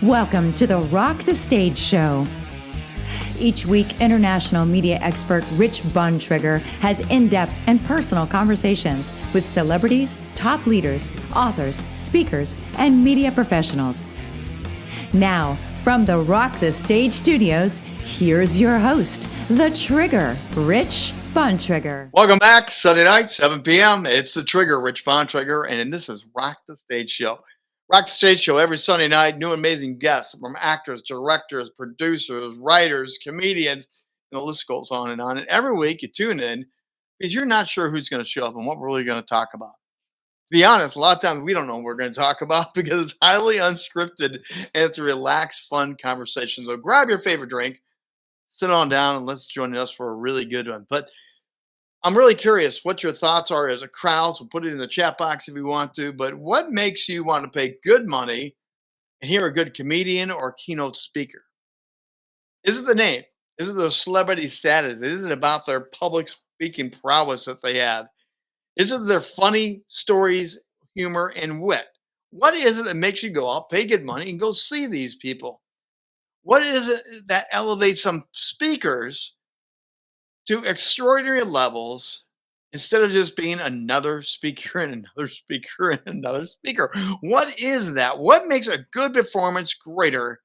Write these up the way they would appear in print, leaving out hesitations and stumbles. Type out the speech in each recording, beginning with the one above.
Welcome to the Rock the Stage Show. Each week, international media expert Rich Bontrager has in-depth and personal conversations with celebrities, top leaders, authors, speakers, and media professionals. Now, from the Rock the Stage studios, here's your host, The Trigger, Rich Bontrager. Welcome back, Sunday night, 7 p.m. It's The Trigger, Rich Bontrager, and this is Rock the Stage Show. Rock the Stage Show every Sunday night, new amazing guests from actors, directors, producers, writers, comedians, and the list goes on. And every week you tune in because you're not sure who's going to show up and what we're really going to talk about. To be honest, a lot of times we don't know what we're going to talk about because it's highly unscripted and it's a relaxed, fun conversation. So grab your favorite drink, sit on down, and let's join us for a really good one. But I'm really curious what your thoughts are as a crowd. So put it in the chat box if you want to. But what makes you want to pay good money and hear a good comedian or keynote speaker? Is it the name? Is it the celebrity status? Is it about their public speaking prowess that they have? Is it their funny stories, humor, and wit? What is it that makes you go out, pay good money, and go see these people? What is it that elevates some speakers to extraordinary levels instead of just being another speaker and another speaker and another speaker? What is that? What makes a good performance greater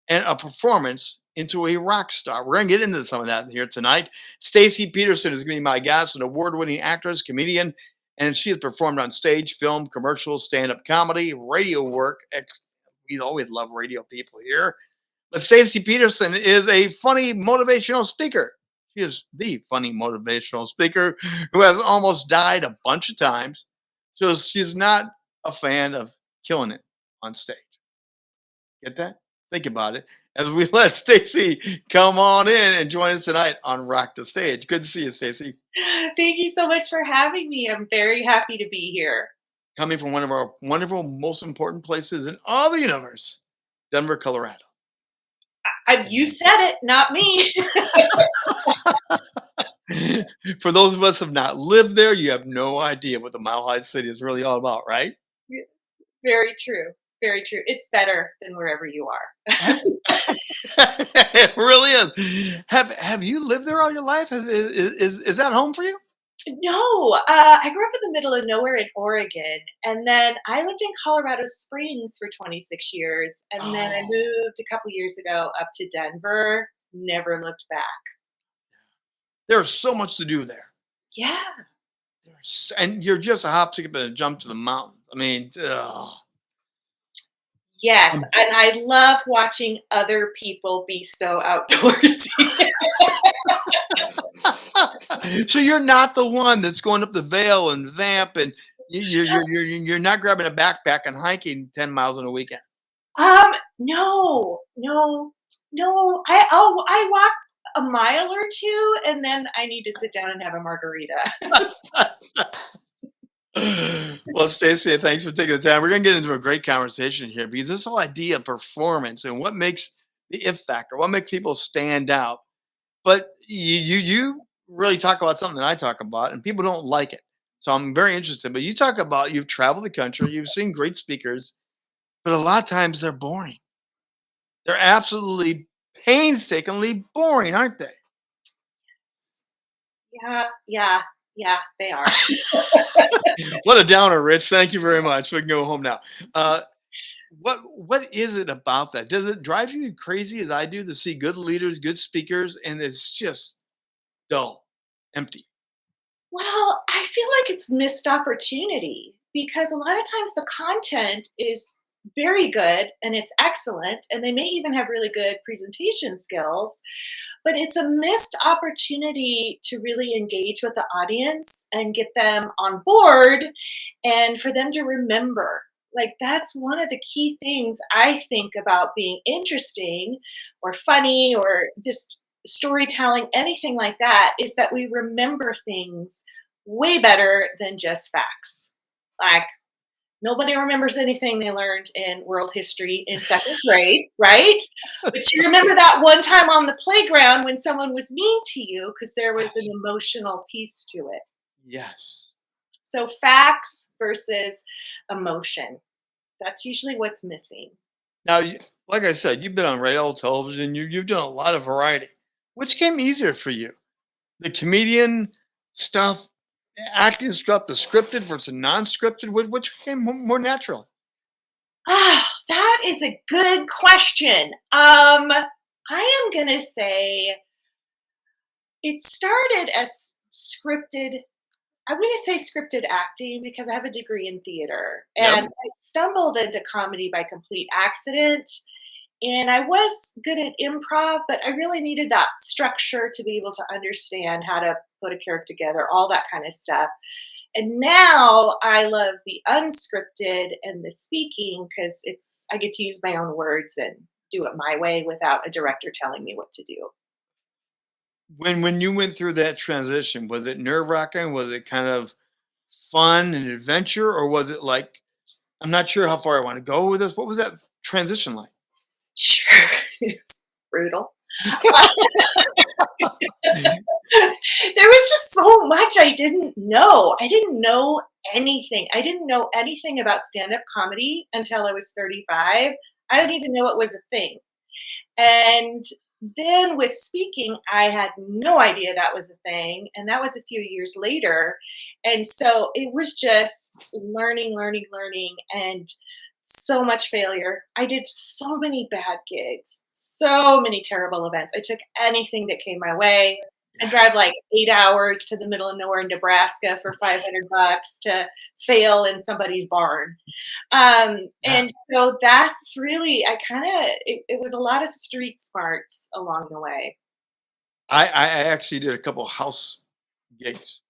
and a performance into a rock star? We're going to get into some of that here tonight. Stacy Pederson is going to be my guest, an award-winning actress, comedian, and she has performed on stage, film, commercials, stand-up comedy, radio work. We always love radio people here. But Stacy Pederson is a funny motivational speaker. She is the funny motivational speaker who has almost died a bunch of times. So she's not a fan of killing it on stage. Get that? Think about it. As we let Stacy come on in and join us tonight on Rock the Stage. Good to see you, Stacy. Thank you so much for having me. I'm very happy to be here. Coming from one of our wonderful, most important places in all the universe, Denver, Colorado. You said it, not me. For those of us who have not lived there, you have no idea what the Mile High City is really all about, right? Very true. Very true. It's better than wherever you are. It really is. Have you lived there all your life? Is that home for you? No, I grew up in the middle of nowhere in Oregon, and then I lived in Colorado Springs for 26 years, and then I moved a couple years ago up to Denver. Never looked back. There's so much to do there. Yeah. And you're just a hop, skip, and a jump to the mountains. I mean, Yes, and I love watching other people be so outdoorsy. So you're not the one that's going up the Vale and Vamp, and you're not grabbing a backpack and hiking 10 miles in a weekend. No. I walk a mile or two, and then I need to sit down and have a margarita. Well, Stacey, thanks for taking the time. We're going to get into a great conversation here because this whole idea of performance and what makes the if factor, what makes people stand out. But you really talk about something that I talk about, and people don't like it. So I'm very interested. But you talk about you've traveled the country, you've seen great speakers, but a lot of times they're boring. They're absolutely painstakingly boring, aren't they? Yeah, they are. What a downer, Rich. Thank you very much. We can go home now. What is it about that? Does it drive you crazy as I do to see good leaders, good speakers, and it's just dull, empty? Well, I feel like it's missed opportunity because a lot of times the content is very good and it's excellent, and they may even have really good presentation skills, but it's a missed opportunity to really engage with the audience and get them on board and for them to remember. Like, that's one of the key things I think about being interesting or funny or just storytelling, anything like that, is that we remember things way better than just facts. Like, nobody remembers anything they learned in world history in second grade, right? But you remember that one time on the playground when someone was mean to you because there was an emotional piece to it. Yes. So facts versus emotion. That's usually what's missing. Now, like I said, you've been on radio, television, you've done a lot of variety. Which came easier for you? The comedian stuff, acting stuff, the scripted versus non-scripted, which came more natural? Ah, that is a good question. I am gonna say it started as scripted. I'm going to say scripted acting because I have a degree in theater, Yep. and I stumbled into comedy by complete accident. And I was good at improv, but I really needed that structure to be able to understand how to put a character together, all that kind of stuff. And now I love the unscripted and the speaking because I get to use my own words and do it my way without a director telling me what to do. When you went through that transition, was it nerve-wracking? Was it kind of fun and adventure, or was it like, I'm not sure how far I want to go with this? What was that transition like? Sure, it's brutal. There was just so much I didn't know. I didn't know anything. I didn't know anything about stand-up comedy until I was 35. I didn't even know it was a thing. And then with speaking, I had no idea that was a thing. And that was a few years later. And so it was just learning, learning, learning, and so much failure. I did so many bad gigs, so many terrible events. I took anything that came my way. I drive like 8 hours to the middle of nowhere in Nebraska for $500 to fail in somebody's barn. Yeah. And so that's really, it was a lot of street smarts along the way. I actually did a couple house gigs,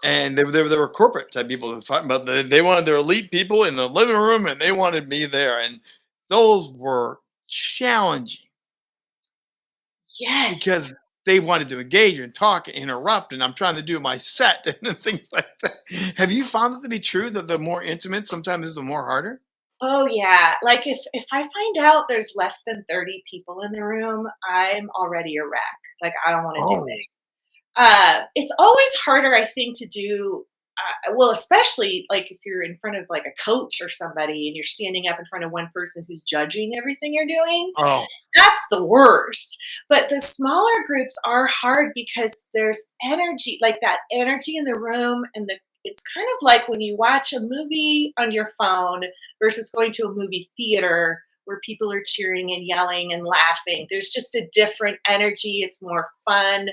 and they were corporate type people that but they wanted their elite people in the living room, and they wanted me there, and those were challenging Yes. because they wanted to engage and talk and interrupt, and I'm trying to do my set and things like that. Have you found it to be true that the more intimate sometimes is the more harder? Oh yeah. Like if I find out there's less than 30 people in the room, I'm already a wreck. Like I don't want to do Oh, it. It's always harder, I think, to do. Well, especially like if you're in front of like a coach or somebody and you're standing up in front of one person who's judging everything you're doing. oh, That's the worst. But the smaller groups are hard because there's energy, like that energy in the room, and it's kind of like when you watch a movie on your phone versus going to a movie theater where people are cheering and yelling and laughing. There's just a different energy. It's more fun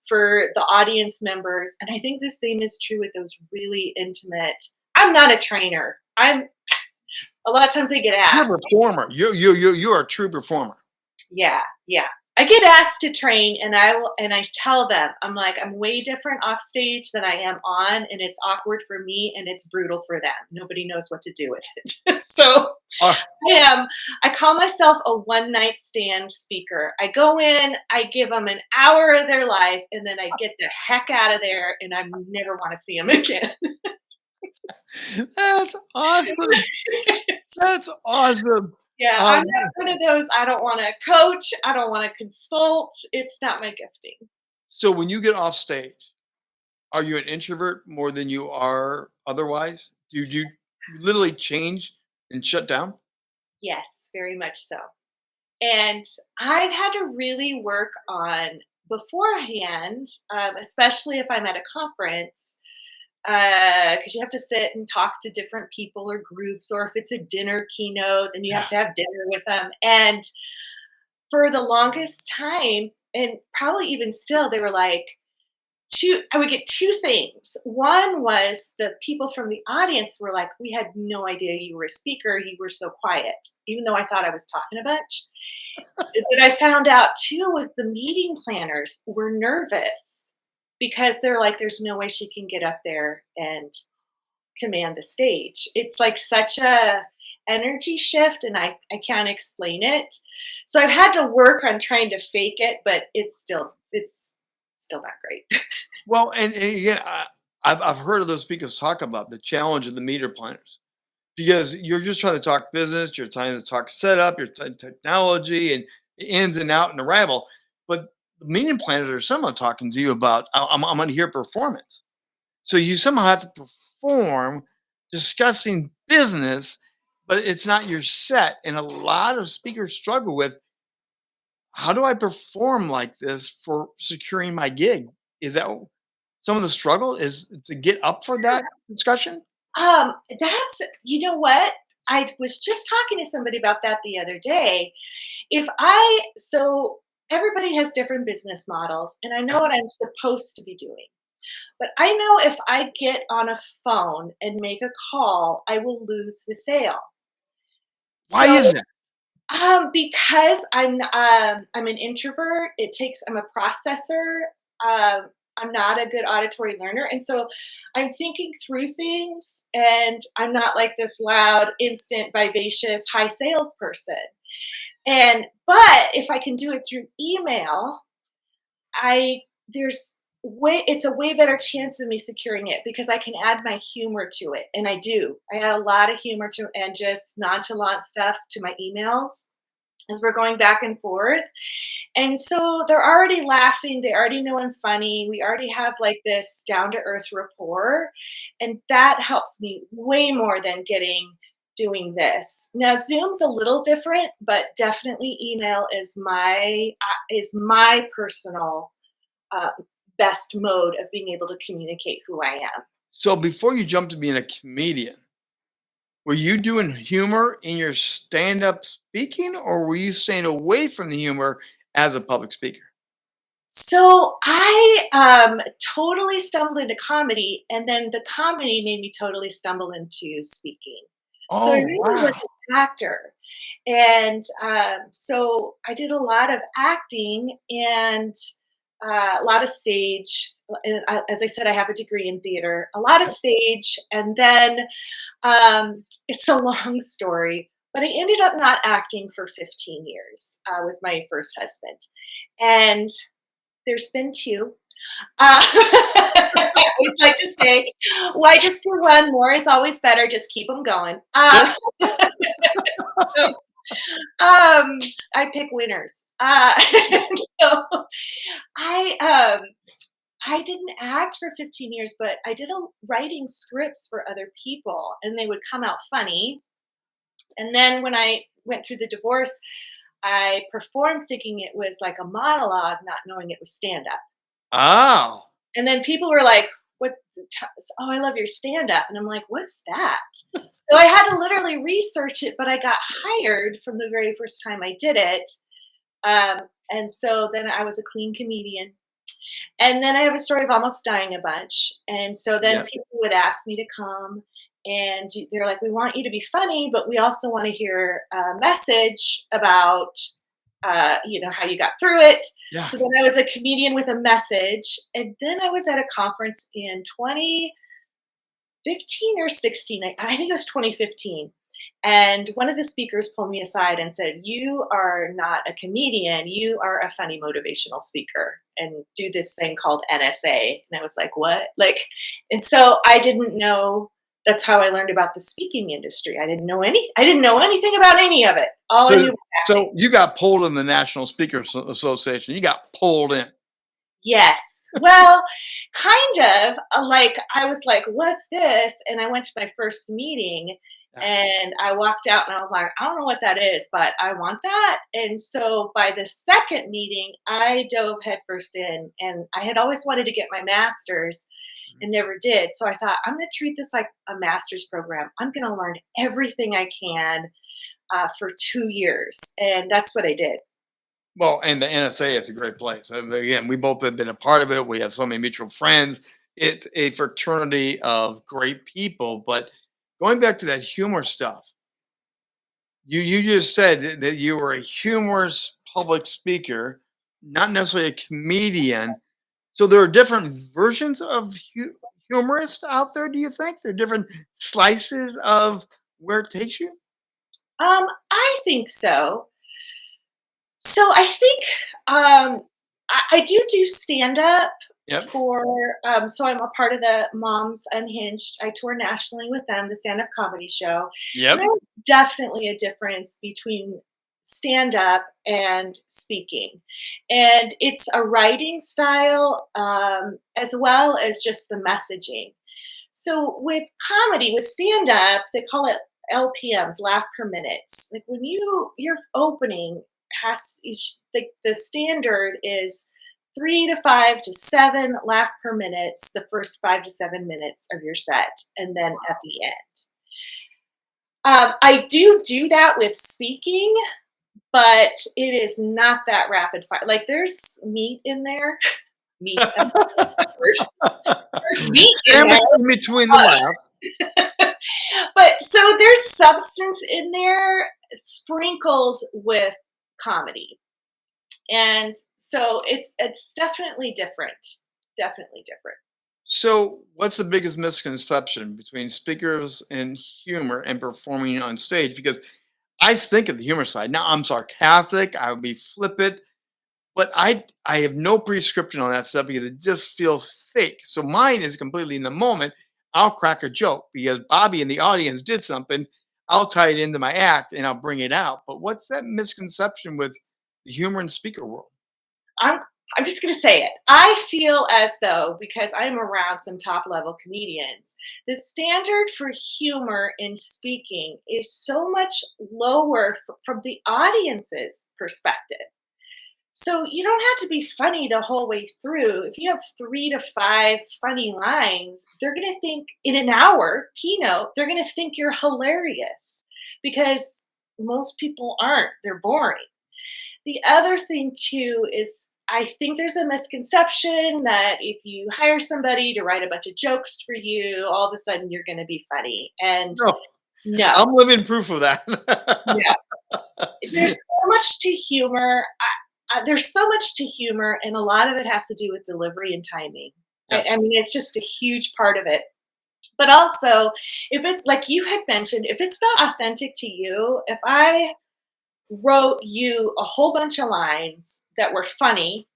for the audience members. And I think the same is true with those really intimate. I'm not a trainer. I'm a lot of times I get you're a asked. performer. You are a true performer. Yeah, yeah. I get asked to train and I tell them, I'm like, I'm way different off stage than I am on, and it's awkward for me and it's brutal for them. Nobody knows what to do with it. So Uh, I call myself a one night stand speaker. I go in, I give them an hour of their life, and then I get the heck out of there and I never want to see them again. that's awesome. That's awesome. Yeah, I'm Um, not one of those. I don't want to coach. I don't want to consult. It's not my gifting. so when you get off stage, are you an introvert more than you are otherwise? Do you literally change and shut down? Yes, very much so. And I've had to really work on beforehand, especially if I'm at a conference, because you have to sit and talk to different people or groups, or if it's a dinner keynote, then you have Yeah. to have dinner with them. And for the longest time, and probably even still, they were like, I would get two things. One was the people from the audience were like, we had no idea you were a speaker. You were so quiet, even though I thought I was talking a bunch. What I found out too was the meeting planners were nervous because they're like, there's no way she can get up there and command the stage. It's like such a energy shift, and I can't explain it. So I've had to work on trying to fake it, but it's still not great. Well, and again, I've heard of those speakers talk about the challenge of the meter planners because you're just trying to talk business, you're trying to talk setup, you're technology and ins and out and arrival. But the meeting planners are somehow talking to you about, I'm going to hear performance. So you somehow have to perform discussing business, but it's not your set. And a lot of speakers struggle with, how do I perform like this for securing my gig? Is that some of the struggle is to get up for that discussion? That's, you know what? I was just talking to somebody about that the other day. So everybody has different business models, and I know what I'm supposed to be doing. But I know if I get on a phone and make a call, I will lose the sale. Why So, is that? because I'm an introvert, I'm a processor. I'm not a good auditory learner, and so I'm thinking through things, and I'm not like this loud, instant, vivacious, high sales person. But if I can do it through email, I there's it's a way better chance of me securing it because I can add my humor to it, and I do. I add a lot of humor to and just nonchalant stuff to my emails as we're going back and forth. And so they're already laughing, they already know I'm funny. We already have like this down to earth rapport, and that helps me way more than doing this. Now Zoom's a little different, but definitely email is my personal uh, best mode of being able to communicate who I am. So before you jump to being a comedian, were you doing humor in your stand-up speaking, or were you staying away from the humor as a public speaker? So I totally stumbled into comedy, and then the comedy made me totally stumble into speaking. So I Oh, really wow. was an actor. And so I did a lot of acting and a lot of stage. And as I said, I have a degree in theater, a lot of stage. And then it's a long story, but I ended up not acting for 15 years with my first husband. And there's been two. I always like to say, why just do one more? It's always better. Just keep them going. Yep. So, I pick winners. So I um, I didn't act for 15 years, but I did writing scripts for other people, and they would come out funny. And then when I went through the divorce, I performed thinking it was like a monologue, not knowing it was stand up. Oh. And then people were like, "What? Oh, I love your stand up." And I'm like, "What's that?" So I had to literally research it, but I got hired from the very first time I did it. And so then I was a clean comedian. And then I have a story of almost dying a bunch. And so then Yeah. people would ask me to come, and they're like, "We want you to be funny, but we also want to hear a message about, how you got through it." Yeah. So then I was a comedian with a message. And then I was at a conference in 2015 or 16. I think it was 2015. And one of the speakers pulled me aside and said, "You are not a comedian. You are a funny motivational speaker and do this thing called NSA." And I was like, "What?" And so I didn't know. That's how I learned about the speaking industry. I didn't know anything about any of it. All I So knew was so acting. you got pulled in the National Speakers Association. You got pulled in. Yes. Well, kind of. I was like, "What's this?" And I went to my first meeting, Yeah. and I walked out and I was like, "I don't know what that is, but I want that." And so by the second meeting, I dove headfirst in, and I had always wanted to get my master's and never did. So I thought, I'm going to treat this like a master's program. I'm going to learn everything I can for 2 years. And that's what I did. Well, and the NSA is a great place. Again, we both have been a part of it. We have so many mutual friends. It's a fraternity of great people. But going back to that humor stuff, you just said that you were a humorous public speaker, not necessarily a comedian. So there are different versions of humorists out there. Do you think there are different slices of where it takes you? I think so. So I think I do stand up Yep. so I'm a part of the Moms Unhinged. I tour nationally with them, the stand up comedy show. And Yep. there was definitely a difference between stand up and speaking. And it's a writing style as well as just the messaging. So with comedy, with stand up, they call it LPMs, laugh per minutes. Like when your opening like the standard is 3 to 5 to 7 laugh per minutes, the first 5 to 7 minutes of your set, and then at the end. I do that with speaking, but it is not that rapid fire. Like there's meat in there. Meat. There's meat in there. In between the laughs. But so there's substance in there sprinkled with comedy. And so it's definitely different. Definitely different. So, what's the biggest misconception between speakers and humor and performing on stage? Because I think of the humor side. Now, I'm sarcastic, I would be flippant, but I have no prescription on that stuff because it just feels fake. So mine is completely in the moment. I'll crack a joke because Bobby in the audience did something. I'll tie it into my act and I'll bring it out. But what's that misconception with the humor and speaker world? I'm I'm just going to say it. I feel as though, because I'm around some top level comedians, the standard for humor in speaking is so much lower from the audience's perspective. So you don't have to be funny the whole way through. If you have 3 to 5 funny lines, they're going to think in an hour keynote, they're going to think you're hilarious because most people aren't. They're boring. The other thing too is I think there's a misconception that if you hire somebody to write a bunch of jokes for you, all of a sudden you're going to be funny. And no, I'm living proof of that. yeah. There's so much to humor. There's so much to humor, and a lot of it has to do with delivery and timing. Yes. I mean, it's just a huge part of it. But also, if it's like you had mentioned, if it's not authentic to you, if I wrote you a whole bunch of lines that were funny,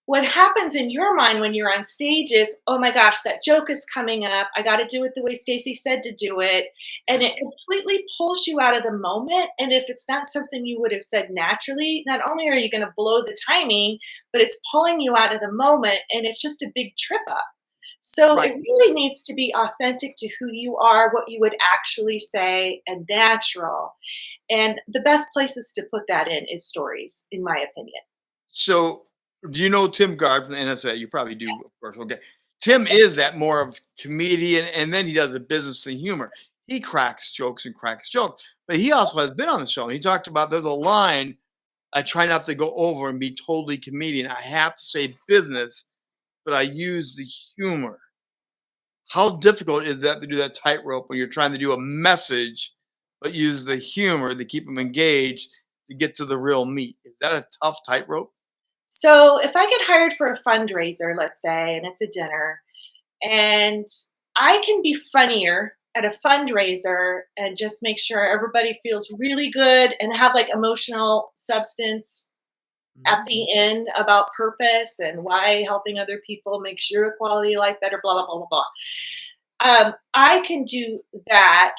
what happens in your mind when you're on stage is, oh my gosh, that joke is coming up. I got to do it the way Stacy said to do it. And it completely pulls you out of the moment. And if it's not something you would have said naturally, not only are you going to blow the timing, but it's pulling you out of the moment. And it's just a big trip up. So Right. It really needs to be authentic to who you are, what you would actually say, and natural. And the best places to put that in is stories, in my opinion. So, do you know Tim Gard from the NSA? You probably do, Yes. of course. Okay. Tim is that more of comedian, and then he does the business and humor. He cracks jokes and cracks jokes, but he also has been on the show. And he talked about there's a line I try not to go over and be totally comedian. I have to say business, but I use the humor. How difficult is that to do that tightrope when you're trying to do a message, but use the humor to keep them engaged to get to the real meat? Is that a tough tightrope? So if I get hired for a fundraiser, let's say, and it's a dinner, and I can be funnier at a fundraiser and just make sure everybody feels really good and have like emotional substance at Mhm. the end about purpose and why helping other people makes your quality of life better, blah, blah, blah, blah, blah. I can do that,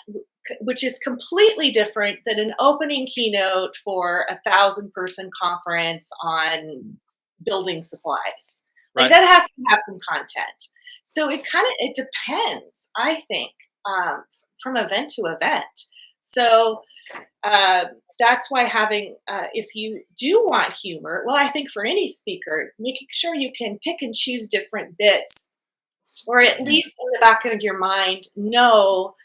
which is completely different than an opening keynote for 1,000-person conference on building supplies. Like Right. that has to have some content. So it depends, I think, from event to event. So uh, that's why if you do want humor, well, I think for any speaker, making sure you can pick and choose different bits, or at least in the back of your mind, know,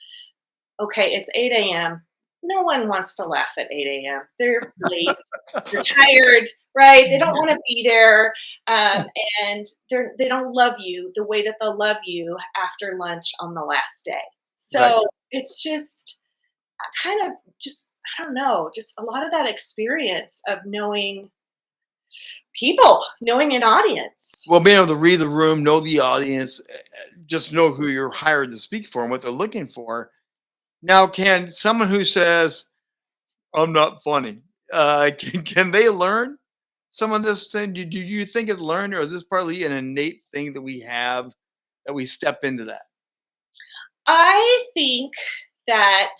okay, it's 8 a.m. No one wants to laugh at 8 a.m. They're late, they're tired, right? They don't want to be there, and they don't love you the way that they'll love you after lunch on the last day. Right. So it's just kind of just, I don't know, just a lot of that experience of knowing people, knowing an audience. Well, being able to read the room, know the audience, just know who you're hired to speak for and what they're looking for. Now, can someone who says, I'm not funny, can they learn some of this thing? Do you think it's learned, or is this partly an innate thing that we have that we step into that? I think that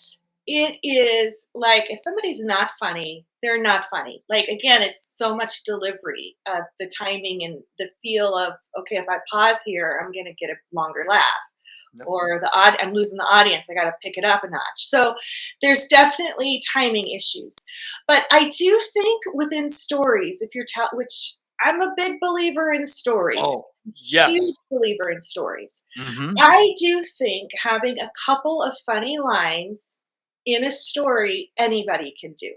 it is like if somebody's not funny, they're not funny. Like again, it's so much delivery of the timing and the feel of, okay, if I pause here, I'm going to get a longer laugh. Yep. or I'm losing the audience. I got to pick it up a notch. So there's definitely timing issues. But I do think within stories, if you're which I'm a big believer in stories, Oh, yes. huge believer in stories. Hmm. I do think having a couple of funny lines in a story, anybody can do.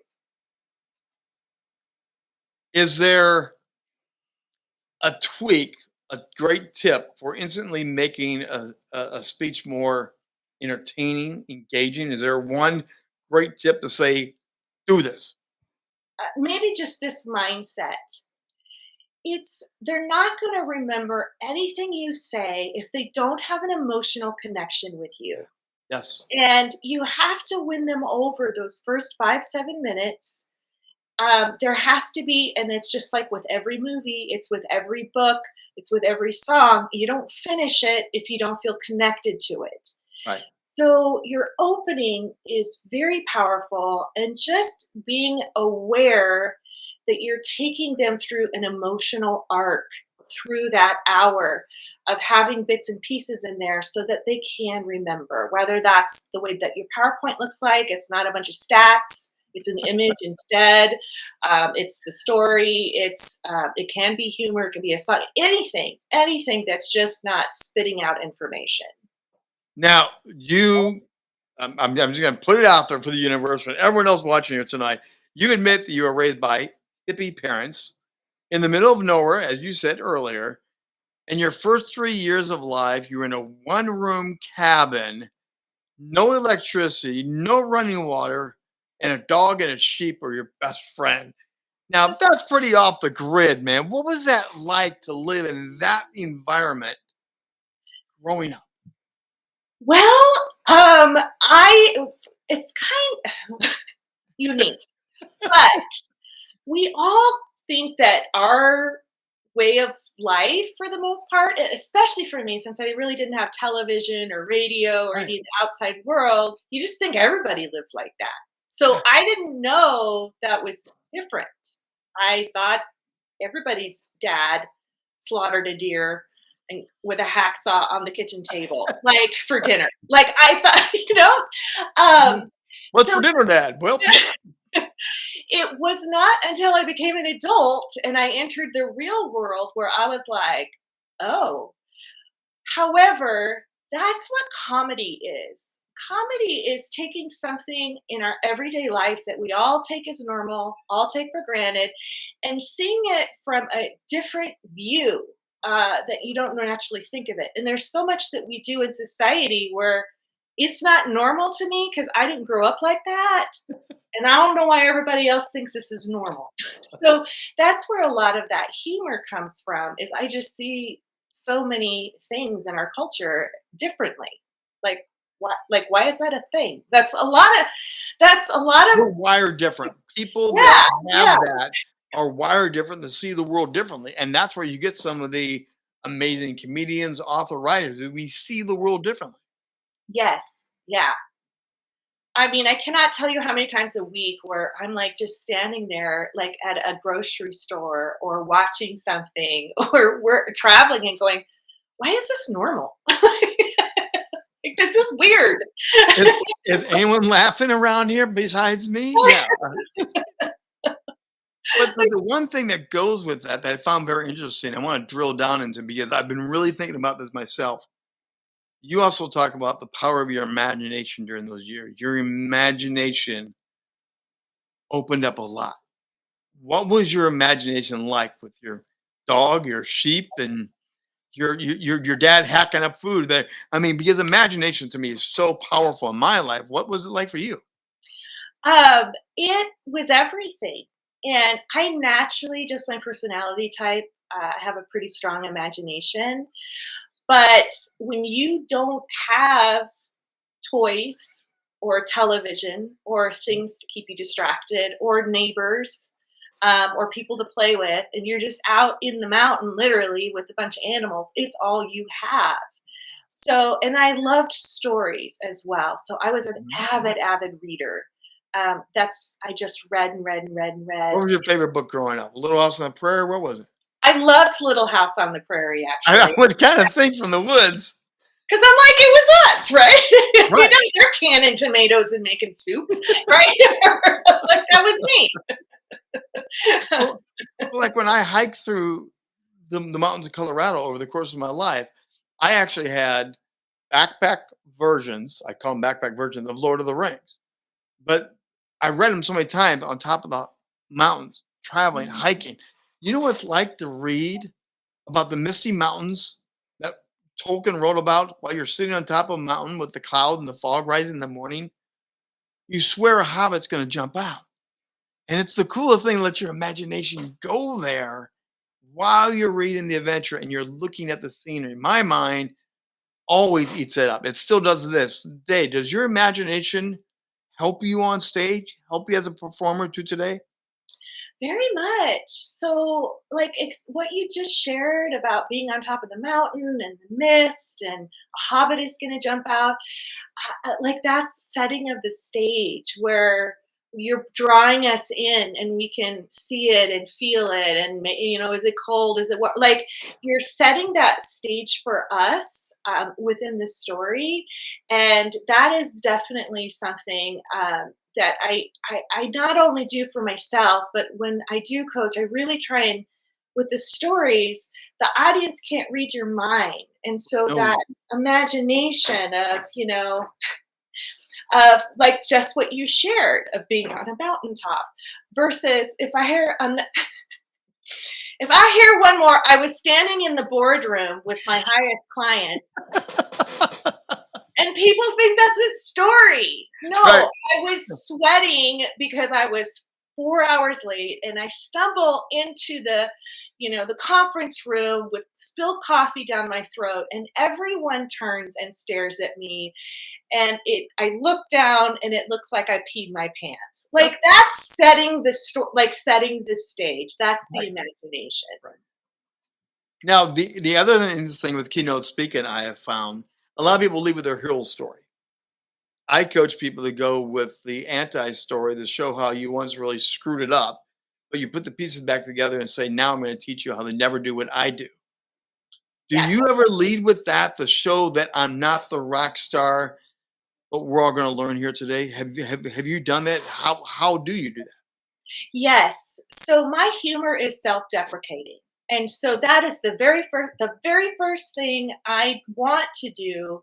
Is there a tweak, a great tip for instantly making a speech more entertaining, engaging? Is there one great tip to say, do this? Maybe just this mindset. They're not going to remember anything you say if they don't have an emotional connection with you. Yeah. Yes. And you have to win them over those first 5-7 minutes. There has to be, and it's just like with every movie, it's with every book, it's with every song. You don't finish it if you don't feel connected to it. Right. So your opening is very powerful, and just being aware that you're taking them through an emotional arc through that hour of having bits and pieces in there so that they can remember, whether that's the way that your PowerPoint looks like, it's not a bunch of stats, it's an image instead. It's the story. It can be humor. It can be a song. Anything that's just not spitting out information. Now, I'm just going to put it out there for the universe and everyone else watching here tonight. You admit that you were raised by hippie parents in the middle of nowhere, as you said earlier. In your first 3 years of life, you were in a one-room cabin, no electricity, no running water, and a dog and a sheep were your best friend. Now, that's pretty off the grid, man. What was that like to live in that environment growing up? Well, it's kind of unique, but we all think that our way of life, for the most part, especially for me, since I really didn't have television or radio or Right. any outside world, you just think everybody lives like that. So I didn't know that was different. I thought everybody's dad slaughtered a deer and with a hacksaw on the kitchen table, like for dinner. Like I thought, What's So for dinner, Dad? Well, it was not until I became an adult and I entered the real world where I was like, oh. However, that's what comedy is. Comedy is taking something in our everyday life that we all take as normal, all take for granted, and seeing it from a different view that you don't naturally think of it. And there's so much that we do in society where it's not normal to me because I didn't grow up like that. And I don't know why everybody else thinks this is normal. So that's where a lot of that humor comes from, is I just see so many things in our culture differently. Why is that a thing? That's a lot of we're wired different. People yeah, that have yeah. that are wired different to see the world differently. And that's where you get some of the amazing comedians, author, writers. We see the world differently. Yes. Yeah. I mean, I cannot tell you how many times a week where I'm like just standing there, like at a grocery store or watching something, or we're traveling and going, why is this normal? Like, this is weird. Is anyone laughing around here besides me? Yeah. But the one thing that goes with that I found very interesting, I want to drill down into because I've been really thinking about this myself. You also talk about the power of your imagination during those years. Your imagination opened up a lot. What was your imagination like with your dog, your sheep, and your dad hacking up food? That I mean, because imagination to me is so powerful in my life. What was it like for you? It was everything. And I naturally, just my personality type, I have a pretty strong imagination. But when you don't have toys or television or things to keep you distracted or neighbors or people to play with, and you're just out in the mountain literally with a bunch of animals, it's all you have. So, and I loved stories as well. So I was an avid reader. I just read and read and read and read. What was your favorite book growing up? Little House on the Prairie? What was it? I loved Little House on the Prairie, I actually. would kind of think from the woods. Because I'm like, it was us, right? Right. They're canning tomatoes and making soup, right? Like that was me. Well, like when I hiked through the mountains of Colorado over the course of my life, I actually had backpack versions. I call them backpack versions of Lord of the Rings. But I read them so many times on top of the mountains, traveling, hiking. You know what it's like to read about the misty mountains that Tolkien wrote about while you're sitting on top of a mountain with the clouds and the fog rising in the morning? You swear a hobbit's going to jump out. And it's the coolest thing to let your imagination go there while you're reading the adventure and you're looking at the scenery. My mind always eats it up. It still does this day. Does your imagination help you on stage? Help you as a performer to today? Very much. So, like what you just shared about being on top of the mountain and the mist and a hobbit is going to jump out, like that's setting of the stage where you're drawing us in and we can see it and feel it and is it cold, is it what, like you're setting that stage for us within the story, and that is definitely something that I not only do for myself, but when I do coach, I really try and with the stories, the audience can't read your mind, and so No. that imagination of of like just what you shared of being on a mountaintop versus if I hear one more, I was standing in the boardroom with my highest client and people think that's a story. No, Right. I was sweating because I was 4 hours late and I stumble into the conference room with spilled coffee down my throat and everyone turns and stares at me and I look down and it looks like I peed my pants. Like that's setting setting the stage. That's the Right. imagination. Right. Now, the other thing with keynote speaking, I have found a lot of people lead with their hero story. I coach people to go with the anti story to show how you once really screwed it up, but you put the pieces back together and say, now I'm going to teach you how to never do what I do. Do Yes. you ever lead with that to show that I'm not the rock star, but we're all going to learn here today? Have you done that? How do you do that? Yes. So my humor is self-deprecating. And so that is the very first thing I want to do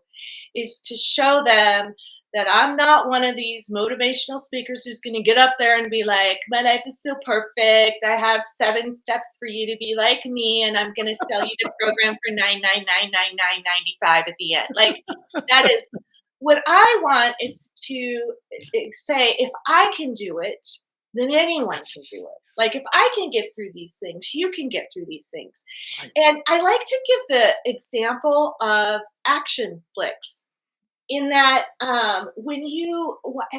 is to show them that I'm not one of these motivational speakers who's going to get up there and be like, my life is so perfect. I have 7 steps for you to be like me, and I'm going to sell you the program for 9999995 at the end. Like that is what I want is to say, if I can do it, then anyone can do it. Like if I can get through these things, you can get through these things. Right. And I like to give the example of action flicks in that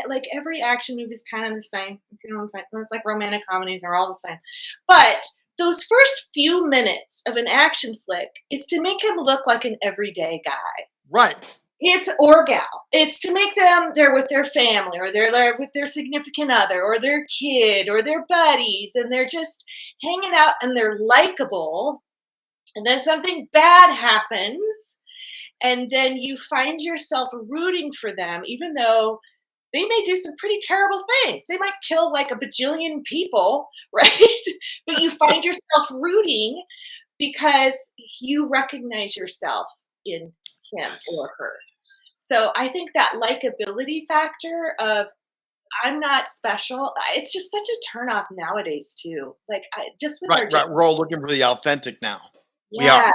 like every action movie is kind of the same. It's like romantic comedies are all the same. But those first few minutes of an action flick is to make him look like an everyday guy. Right. It's or gal. It's to make them there with their family or they're there with their significant other or their kid or their buddies and they're just hanging out and they're likable. And then something bad happens and then you find yourself rooting for them even though they may do some pretty terrible things. They might kill like a bajillion people, right? But you find yourself rooting because you recognize yourself in him or her. So I think that likability factor of I'm not special, it's just such a turnoff nowadays too. Like just with our Right. We're all looking for the authentic now. We are. yeah,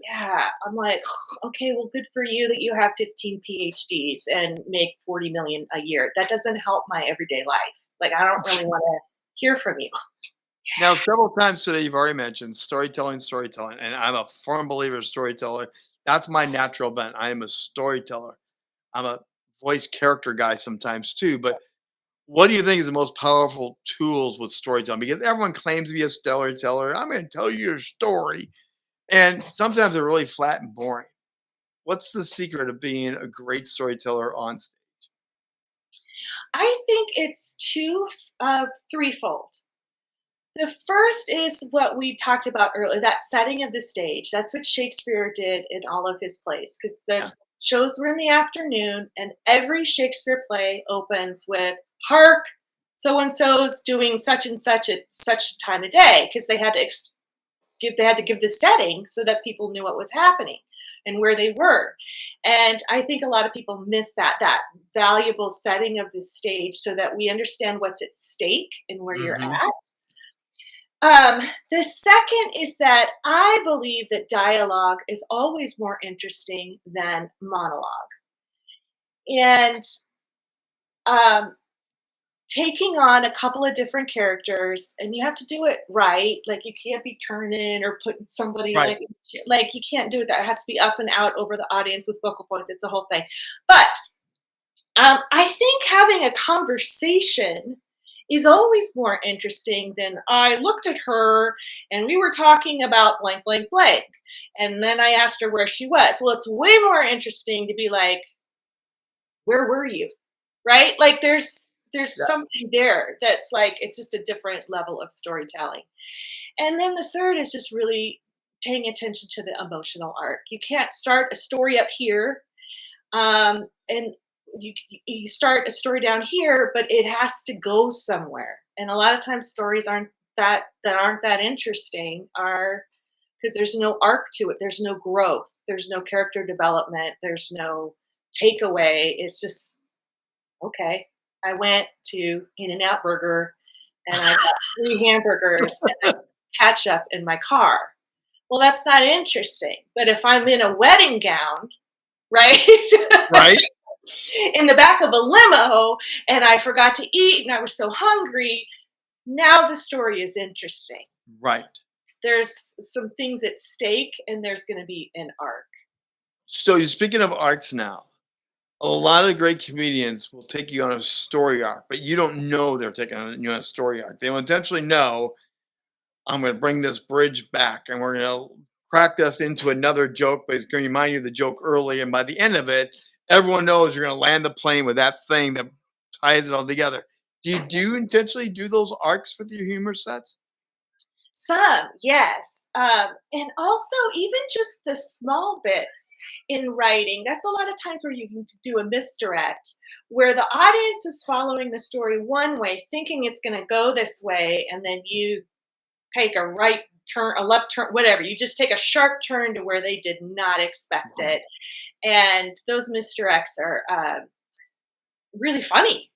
yeah. I'm like, okay, well, good for you that you have 15 PhDs and make 40 million a year. That doesn't help my everyday life. Like I don't really want to hear from you. Now, several times today, you've already mentioned storytelling, and I'm a firm believer of storyteller. That's my natural bent. I am a storyteller. I'm a voice character guy sometimes too. But what do you think is the most powerful tools with storytelling? Because everyone claims to be a storyteller. I'm going to tell you your story, and sometimes they're really flat and boring. What's the secret of being a great storyteller on stage? I think it's threefold. The first is what we talked about earlier, that setting of the stage. That's what Shakespeare did in all of his plays, because Yeah. Shows were in the afternoon, and every Shakespeare play opens with "Hark, so and so's doing such and such at such a time of day," because they had to give the setting so that people knew what was happening and where they were. And I think a lot of people miss that valuable setting of the stage so that we understand what's at stake and where you're Hmm. at. The second is that I believe that dialogue is always more interesting than monologue. And um, taking on a couple of different characters, and you have to do it right. Like you can't be turning or putting somebody Right. like you can't do it. That it has to be up and out over the audience with vocal points. It's a whole thing. But I think having a conversation is always more interesting than I looked at her and we were talking about blank, blank, blank. And then I asked her where she was. Well, it's way more interesting to be like, where were you? Right? Like there's Yeah. something there that's like it's just a different level of storytelling. And then the third is just really paying attention to the emotional arc. You can't start a story up here and you start a story down here, but it has to go somewhere. And a lot of times stories aren't that interesting are because there's no arc to it. There's no growth. There's no character development. There's no takeaway. It's just okay. I went to In-N-Out Burger and I got 3 hamburgers and ketchup in my car. Well, that's not interesting. But if I'm in a wedding gown, right? Right. In the back of a limo and I forgot to eat and I was so hungry. Now the story is interesting. Right. There's some things at stake and there's going to be an arc. So you're speaking of arcs now. A lot of great comedians will take you on a story arc, but you don't know they're taking you on a story arc. They will intentionally know I'm going to bring this bridge back and we're going to crack this into another joke, but it's going to remind you of the joke early. And by the end of it, everyone knows you're going to land the plane with that thing that ties it all together. Do you intentionally do those arcs with your humor sets? Some, yes. And also, even just the small bits in writing, that's a lot of times where you can do a misdirect, where the audience is following the story one way, thinking it's going to go this way, and then you take a right turn, a left turn, whatever. You just take a sharp turn to where they did not expect it. And those misdirects are really funny.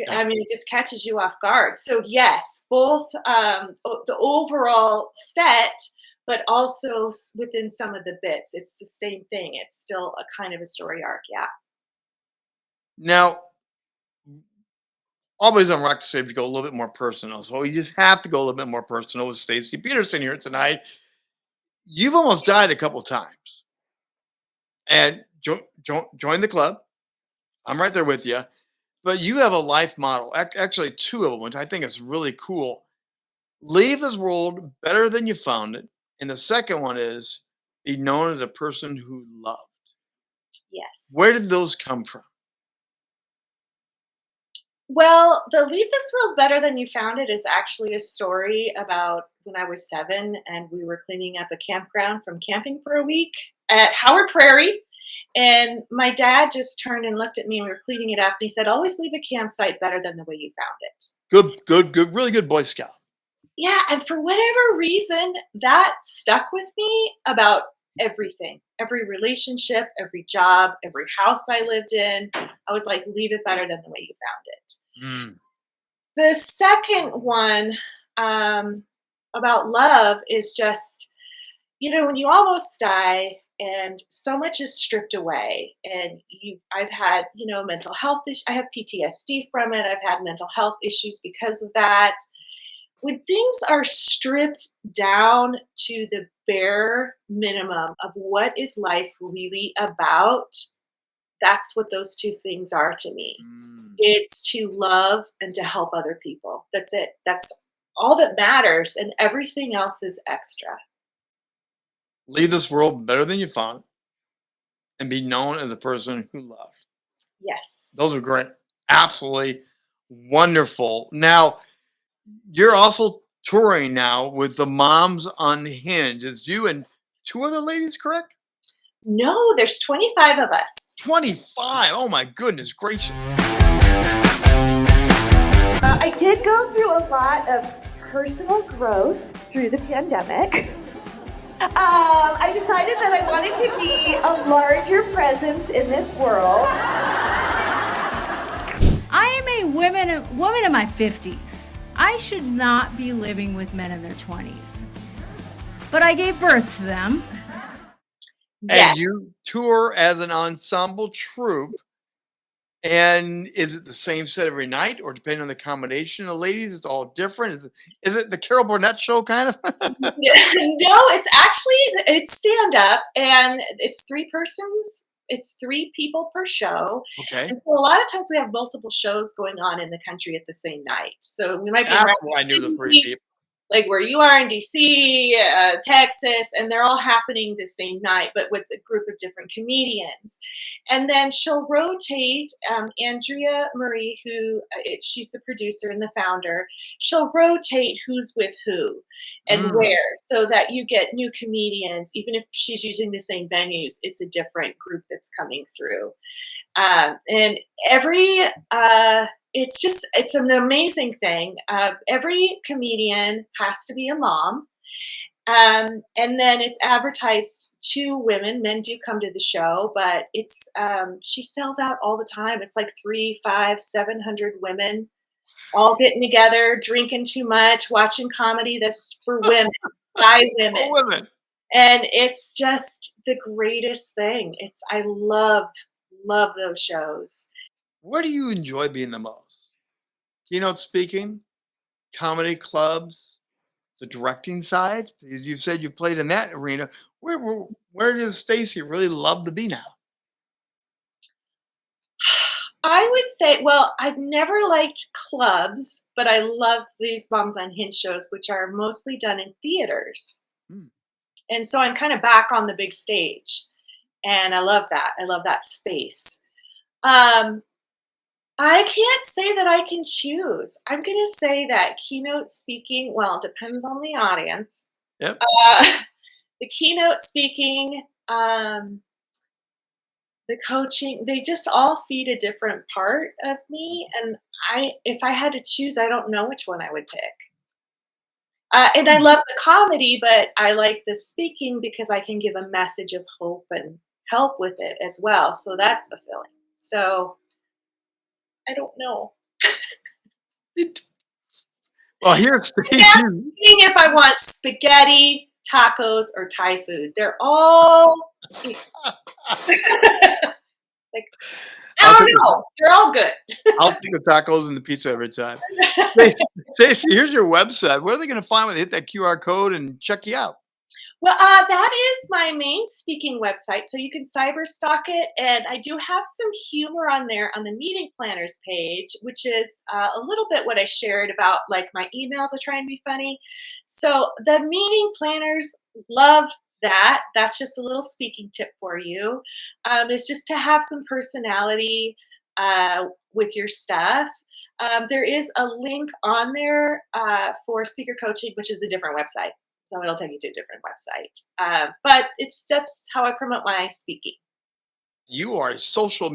Yeah. I mean, it just catches you off guard. So yes, both the overall set, but also within some of the bits, it's the same thing. It's still a kind of a story arc. Yeah. Now, always on Rock Save, you go a little bit more personal. So we just have to go a little bit more personal with Stacy Pederson here tonight. You've almost died a couple times. And join the club. I'm right there with you. But you have a life model, actually two of them, which I think is really cool. Leave this world better than you found it. And the second one is be known as a person who loved. Yes. Where did those come from? Well, the Leave This World Better Than You Found It is actually a story about when I was 7 and we were cleaning up a campground from camping for a week at Howard Prairie. And my dad just turned and looked at me and we were cleaning it up. And he said, always leave a campsite better than the way you found it. Good, really good Boy Scout. Yeah. And for whatever reason, that stuck with me about everything, every relationship, every job, every house I lived in. I was like, leave it better than the way you found it. Mm. The second one about love is just, when you almost die and so much is stripped away and I've had, mental health issues. I have PTSD from it. I've had mental health issues because of that. When things are stripped down to the bare minimum of what is life really about, that's what those two things are to me. Mm. It's to love and to help other people. That's it. That's all that matters. And everything else is extra. Leave this world better than you found it and be known as a person who loved. Yes. Those are great. Absolutely wonderful. Now, you're also touring now with the Moms Unhinged. Is you and two other ladies, correct? No, there's 25 of us. 25. Oh my goodness gracious. I did go through a lot of personal growth through the pandemic. I decided that I wanted to be a larger presence in this world. I am a woman in my 50s. I should not be living with men in their 20s. But I gave birth to them. Yes. And you tour as an ensemble troupe. And is it the same set every night, or depending on the combination of ladies, it's all different? Is it the Carol Burnett show kind of? No, it's stand up, and it's 3 persons. It's 3 people per show. Okay. And so a lot of times we have multiple shows going on in the country at the same night. So we might be That's why I knew the 3 people. like where you are in DC, Texas, and they're all happening the same night, but with a group of different comedians. And then she'll rotate, Andrea Marie, she's the producer and the founder, she'll rotate who's with who and where, so that you get new comedians. Even if she's using the same venues, it's a different group that's coming through. And it's an amazing thing. Every comedian has to be a mom. And then it's advertised to women. Men do come to the show, but she sells out all the time. It's like 300, 500, 700 women all getting together, drinking too much, watching comedy that's for women, by women. Oh, women. And it's just the greatest thing. I love those shows. Where do you enjoy being the most? Keynote speaking, comedy clubs, the directing side? You've said you played in that arena. Where does Stacy really love to be now? I would say, well, I've never liked clubs, but I love these Moms on Hinge shows, which are mostly done in theaters. And so I'm kind of back on the big stage. And I love that. I love that space. I can't say that I can choose. I'm going to say that keynote speaking, well, it depends on the audience. Yep. The keynote speaking, the coaching, they just all feed a different part of me. And if I had to choose, I don't know which one I would pick. And I love the comedy, but I like the speaking because I can give a message of hope and help with it as well. So that's fulfilling. So I don't know. Well, here's Stacy. If I want spaghetti, tacos, or Thai food, they're all like, I don't know. They're all good. I'll take the tacos and the pizza every time. Stacy, here's your website. What are they going to find when they hit that QR code and check you out? Well, that is my main speaking website, so you can cyber stalk it, and I do have some humor on there on the meeting planners page, which is a little bit what I shared about, like, my emails. I try and be funny. So the meeting planners love that. That's just a little speaking tip for you. It's just to have some personality with your stuff. There is a link on there for speaker coaching, which is a different website. So it'll take you to a different website. But that's how I promote my speaking. You are a social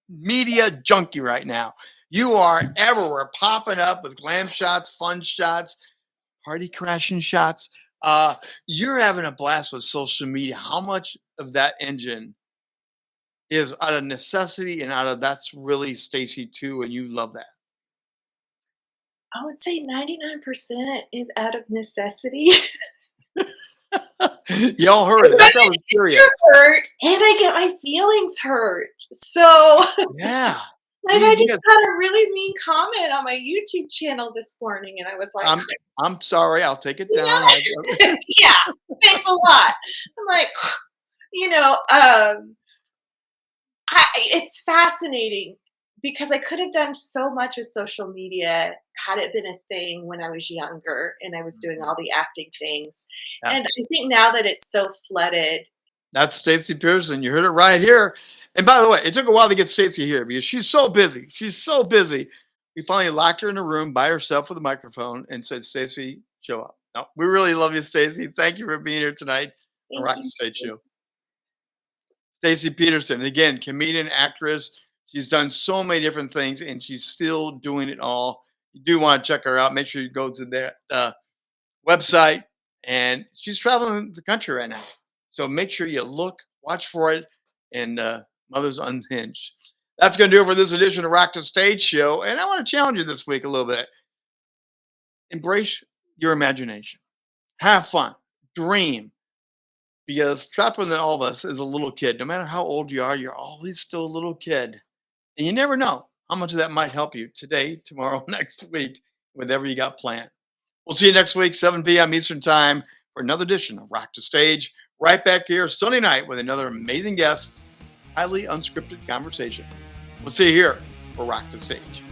media junkie right now. You are everywhere, popping up with glam shots, fun shots, party crashing shots. You're having a blast with social media. How much of that engine is out of necessity and out of that's really Stacy too, and you love that? I would say 99% is out of necessity. Y'all heard it. That's what I was curious. Hurt, and I get my feelings hurt. So yeah. Like I just had a really mean comment on my YouTube channel this morning, and I was like, I'm sorry, I'll take it down. Yeah, thanks a lot. I'm like, it's fascinating because I could have done so much with social media had it been a thing when I was younger and I was doing all the acting things. Yeah. And I think now that it's so flooded. That's Stacy Pederson. You heard it right here. And by the way, it took a while to get Stacy here because she's so busy. She's so busy. We finally locked her in a room by herself with a microphone and said, Stacy, show up. No, we really love you, Stacy. Thank you for being here tonight on Rock the Stage Show. Stacy Pederson, again, comedian, actress. She's done so many different things, and she's still doing it all. You do want to check her out. Make sure you go to that website, and she's traveling the country right now. So make sure you look, watch for it, and Mother's Unhinged. That's going to do it for this edition of Rock the Stage Show. And I want to challenge you this week a little bit. Embrace your imagination. Have fun. Dream. Because trapped within all of us is a little kid. No matter how old you are, you're always still a little kid. And you never know how much of that might help you today, tomorrow, next week, whatever you got planned. We'll see you next week, 7 p.m. Eastern Time, for another edition of Rock the Stage. Right back here Sunday night with another amazing guest, highly unscripted conversation. We'll see you here for Rock the Stage.